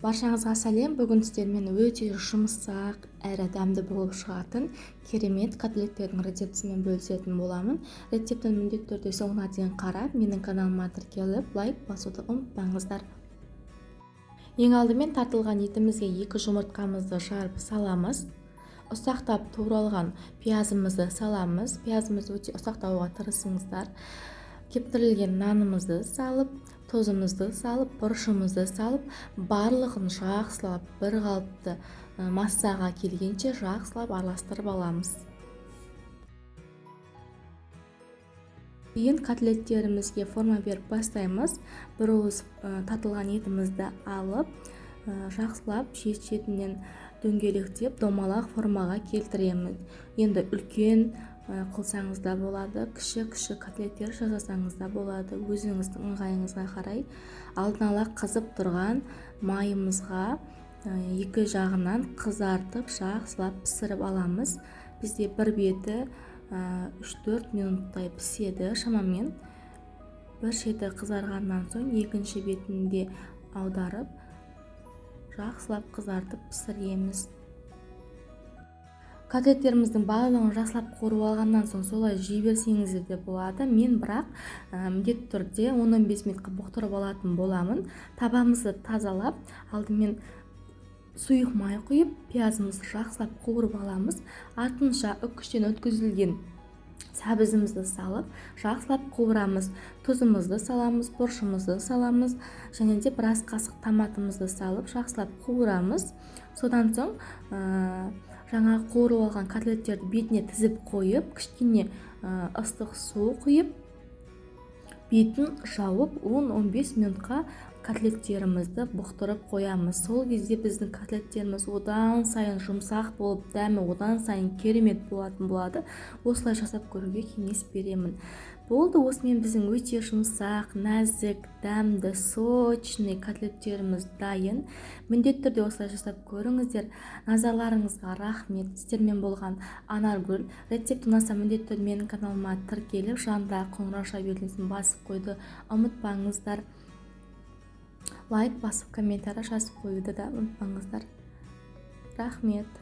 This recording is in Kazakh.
Баршаңызға сәлем. Бүгін сіздермен өте жұмсақ әрі дәмді болып шығатын керемет котлеттердің рецептісімен бөлісетін боламын. Рецептін міндетті түрде соңына дейін қарап, менің каналыма тіркеліп, лайк басуды ұмытпаңыздар. Ең алдымен тартылған етімізге 2 жұмыртқамызды жарып саламыз. Ұсақтап туралған пиязымызды саламыз. Пиязымызды өте ұсақтауға тырысыңыздар. Кептірілген нанымызды салып, тозымызды салып, бұрышымызды салып, барлығын жақсылап бір қалыпты массаға келгенше жақсылап араластырып аламыз. Кейін котлеттерімізге форма беріп бастаймыз. Бір уыс татылған етімізді алып, жақсылап шет-шетінен дөңгелектеп домалақ формаға келтіреміз. Енді үлкен қылсаңыз да болады, кіші котлеттер жасасаңыз да болады, өзіңіздің ыңғайыңызға қарай. Алдын ала қызып тұрған майымызға екі жағынан қызартып жақсылап пісіріп аламыз. Бізде бір беті 3-4 минуттай піседі шамамен. Бір шеті қызарғаннан соң екінші бетінде аударып жақсылап қызартып пісіреміз. Котлеттеріміздің барлығын жақсылап қуырып алғаннан соң солай жей берсеңіз де болады. Мен бірақ міндетті түрде 10-15 минутқа бұқтырып алатын боламын. Табамызды тазалап, алдымен сұйық май құйып, пиязымызды жақсылап қуырып аламыз. Артынша үккіштен өткізілген сәбізімізді салып, жақсылап қуырамыз. Тұзымызды саламыз, бұрышымызды саламыз, және де біраз қасық томатымызды салып, жақсылап қуырамыз. Содан соң жаңа қуырып алған котлеттерді бетіне тізіп қойып, кішкене ыстық су құйып, бетін жауып 10-15 минутқа котлеттерімізді бұқтырып қоямыз. Сол кезде біздің котлеттеріміз одан сайын жұмсақ болып, дәмі одан сайын керемет болатын болады. Осылай жасап көруге кеңес беремін. Болды, осымен біздің өте жұмсақ, нәзік, дәмді, сочный котлеттеріміз дайын. Міндетті түрде осылай жасап көріңіздер. Назарларыңызға рахмет. Сіздермен болған Анаргүл. Рецепт ұнаса міндетті түрде менің каналыма тіркеліп, жанындағы қоңырау белгісін басып қойды ұмытпаңыздар. Лайк басып, комментарий жазып қоюды да ұмытпаңыздар. Рахмет.